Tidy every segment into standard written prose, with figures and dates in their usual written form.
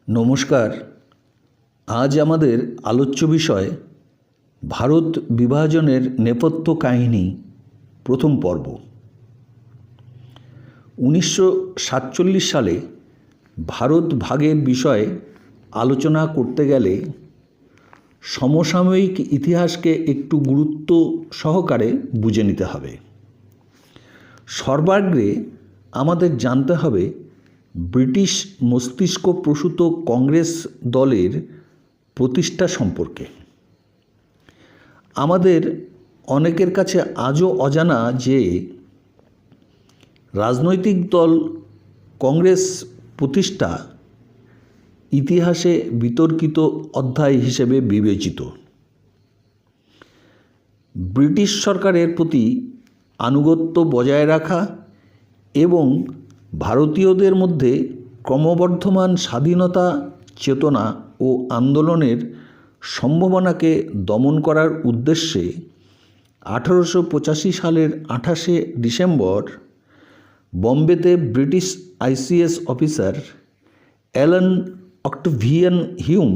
নমস্কার। আজ আমাদের আলোচ্য বিষয় ভারত বিভাজনের নেপথ্য কাহিনী প্রথম পর্ব। 1947 সালে ভারত ভাগের বিষয়ে আলোচনা করতে গেলে সমসাময়িক ইতিহাসকে একটু গুরুত্ব সহকারে বুঝে নিতে হবে। সর্বাগ্রে আমাদের জানতে হবে ব্রিটিশ মস্তিষ্ক প্রসূত কংগ্রেস দলের প্রতিষ্ঠা সম্পর্কে। আমাদের অনেকের কাছে আজও অজানা যে রাজনৈতিক দল কংগ্রেস প্রতিষ্ঠা ইতিহাসে বিতর্কিত অধ্যায় হিসেবে বিবেচিত। ব্রিটিশ সরকারের প্রতি আনুগত্য বজায় রাখা এবং ভারতীয়দের মধ্যে ক্রমবর্ধমান স্বাধীনতা চেতনা ও আন্দোলনের সম্ভাবনাকে দমন করার উদ্দেশ্যে 1885 সালের 28শে ডিসেম্বর বম্বেতে British ICS officer Allan Octavian Hume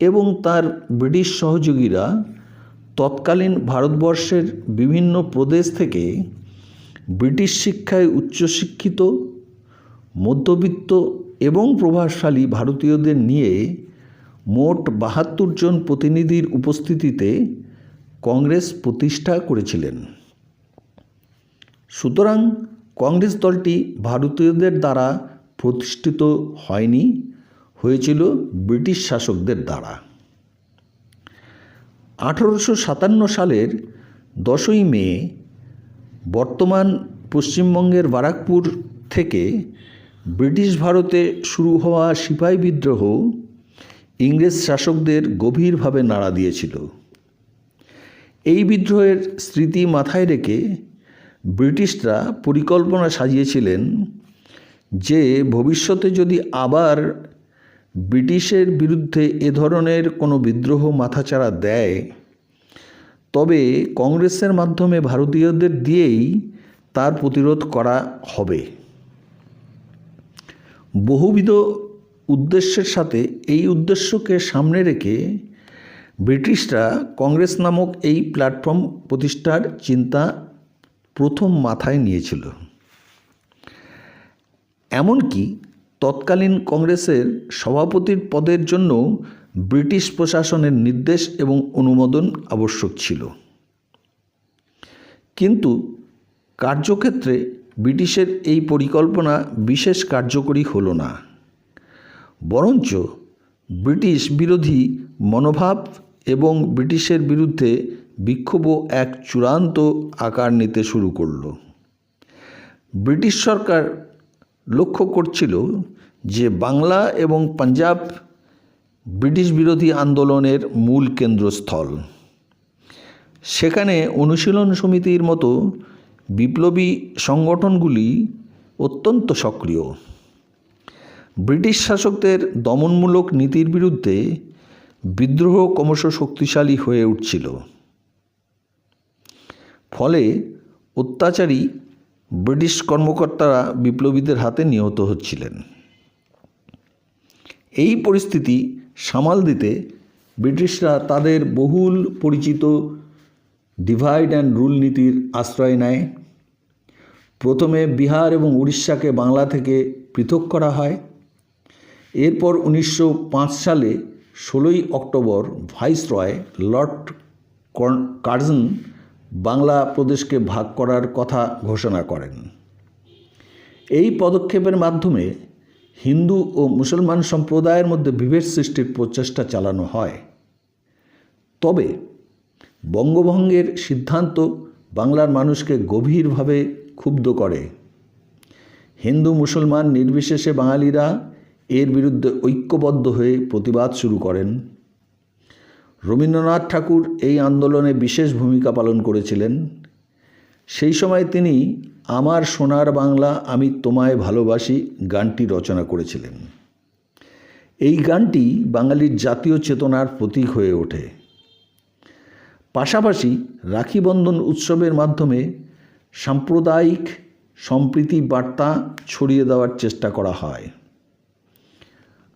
এবং তার ব্রিটিশ সহযোগীরা তৎকালীন ভারতবর্ষের বিভিন্ন প্রদেশ থেকে ব্রিটিশ শিক্ষায় উচ্চশিক্ষিত, মধ্যবিত্ত এবং প্রভাবশালী ভারতীয়দের নিয়ে মোট 72 জন প্রতিনিধির উপস্থিতিতে কংগ্রেস প্রতিষ্ঠা করেছিলেন। সুতরাং কংগ্রেস দলটি ভারতীয়দের দ্বারা প্রতিষ্ঠিত হয়নি, হয়েছিল ব্রিটিশ শাসকদের দ্বারা। 1857 সালের 10ই মে বর্তমান পশ্চিমবঙ্গের বারাকপুর থেকে ব্রিটিশ ভারতে শুরু হওয়া সিপাহী বিদ্রোহ ইংরেজ শাসকদের গভীরভাবে নাড়া দিয়েছিল। এই বিদ্রোহের স্মৃতি মাথায় রেখে ব্রিটিশরা পরিকল্পনা সাজিয়েছিলেন যে ভবিষ্যতে যদি আবার ব্রিটিশের বিরুদ্ধে এ ধরনের কোনো বিদ্রোহ মাথাচাড়া দেয়, তবে কংগ্রেসের মাধ্যমে ভারতীয়দের দিয়েই তার প্রতিরোধ করা হবে। বহুবিধ উদ্দেশ্যের সাথে এই উদ্দেশ্যকে সামনে রেখে ব্রিটিশরা কংগ্রেস নামক এই প্ল্যাটফর্ম প্রতিষ্ঠার চিন্তা প্রথম মাথায় নিয়েছিল। এমনকি তৎকালীন কংগ্রেসের সভাপতির পদের জন্য ব্রিটিশ প্রশাসনের নির্দেশ এবং অনুমোদন আবশ্যক ছিল। কিন্তু কার্যক্ষেত্রে ব্রিটিশের এই পরিকল্পনা বিশেষ কার্যকরী হলো না, বরঞ্চ ব্রিটিশ বিরোধী মনোভাব এবং ব্রিটিশের বিরুদ্ধে বিক্ষোভও এক চূড়ান্ত আকার নিতে শুরু করল। ব্রিটিশ সরকার লক্ষ্য করছিল যে বাংলা এবং পাঞ্জাব ব্রিটিশ বিরোধী আন্দোলনের মূল কেন্দ্রস্থল। সেখানে অনুশীলন সমিতির মতো বিপ্লবী সংগঠনগুলি অত্যন্ত সক্রিয়। ব্রিটিশ শাসকদের দমনমূলক নীতির বিরুদ্ধে বিদ্রোহ ক্রমশ শক্তিশালী হয়ে উঠছিল। ফলে অত্যাচারী ব্রিটিশ কর্মকর্তারা বিপ্লবীদের হাতে নিহত হচ্ছিলেন। এই পরিস্থিতি সামাল দিতে ব্রিটিশরা তাদের বহুল পরিচিত ডিভাইড অ্যান্ড রুল নীতির আশ্রয় নেয়। প্রথমে বিহার এবং উড়িষ্যাকে বাংলা থেকে পৃথক করা হয়। এরপর 1905 সালে 16ই October viceroy Lord Curzon Bangla প্রদেশকে ভাগ করার কথা ঘোষণা করেন। এই পদক্ষেপের মাধ্যমে হিন্দু ও মুসলমান সম্প্রদায়ের মধ্যে বিভেদ সৃষ্টির প্রচেষ্টা চালানো হয়। তবে বঙ্গভঙ্গের সিদ্ধান্ত বাংলার মানুষকে গভীরভাবে ক্ষুব্ধ করে। হিন্দু মুসলমান নির্বিশেষে বাঙালিরা এর বিরুদ্ধে ঐক্যবদ্ধ হয়ে প্রতিবাদ শুরু করেন। রবীন্দ্রনাথ ঠাকুর এই আন্দোলনে বিশেষ ভূমিকা পালন করেছিলেন। সেই সময় তিনি আমার সোনার বাংলা আমি তোমায় ভালোবাসি গানটি রচনা করেছিলেন। এই গানটি বাঙালির জাতীয় চেতনার প্রতীক হয়ে ওঠে। পাশাপাশি রাখি বন্ধন উৎসবের মাধ্যমে সাম্প্রদায়িক সম্প্রীতি বার্তা ছড়িয়ে দেওয়ার চেষ্টা করা হয়।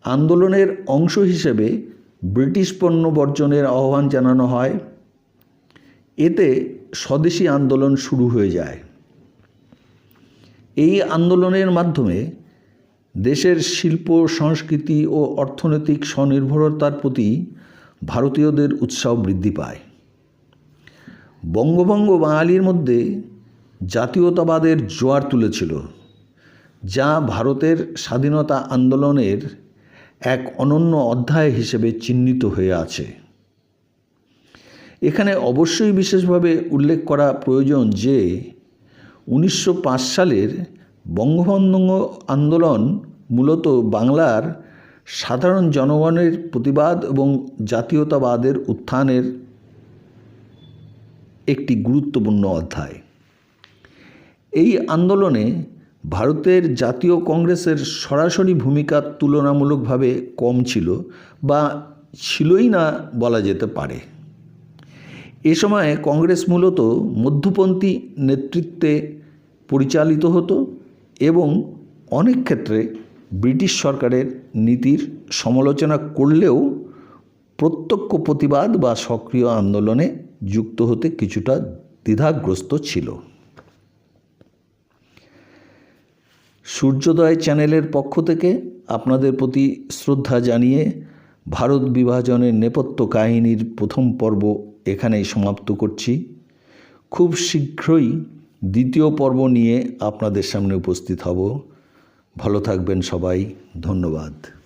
আন্দোলনের অংশ হিসেবে ব্রিটিশ পণ্য বর্জনের আহ্বান জানানো হয়। এতে স্বদেশী আন্দোলন শুরু হয়ে যায়। এই আন্দোলনের মাধ্যমে দেশের শিল্প, সংস্কৃতি ও অর্থনৈতিক স্বনির্ভরতার প্রতি ভারতীয়দের উৎসাহ বৃদ্ধি পায়। বঙ্গভঙ্গ বাঙালির মধ্যে জাতীয়তাবাদের জোয়ার তুলেছিল, যা ভারতের স্বাধীনতা আন্দোলনের এক অনন্য অধ্যায় হিসেবে চিহ্নিত হয়ে আছে। এখানে অবশ্যই বিশেষভাবে উল্লেখ করা প্রয়োজন যে 1905 সালের বঙ্গভঙ্গ আন্দোলন মূলত বাংলার সাধারণ জনগণের প্রতিবাদ এবং জাতীয়তাবাদের উত্থানের একটি গুরুত্বপূর্ণ অধ্যায়। এই আন্দোলনে ভারতের জাতীয় কংগ্রেসের সরাসরি ভূমিকা তুলনামূলকভাবে কম ছিল বা ছিলই না বলা যেতে পারে। এ সময়ে কংগ্রেস মূলত মধ্যপন্থী নেতৃত্বে পরিচালিত হতো এবং অনেক ক্ষেত্রে ব্রিটিশ সরকারের নীতির সমালোচনা করলেও প্রত্যক্ষ প্রতিবাদ বা সক্রিয় আন্দোলনে যুক্ত হতে কিছুটা দ্বিধাগ্রস্ত ছিল। সূর্যোদয় চ্যানেলের পক্ষ থেকে আপনাদের প্রতি শ্রদ্ধা জানিয়ে ভারত বিভাজনের নেপথ্য কাহিনীর প্রথম পর্ব এখানেই সমাপ্ত করছি। খুব শীঘ্রই দ্বিতীয় পর্ব নিয়ে আপনাদের সামনে উপস্থিত হব। ভালো থাকবেন সবাই। ধন্যবাদ।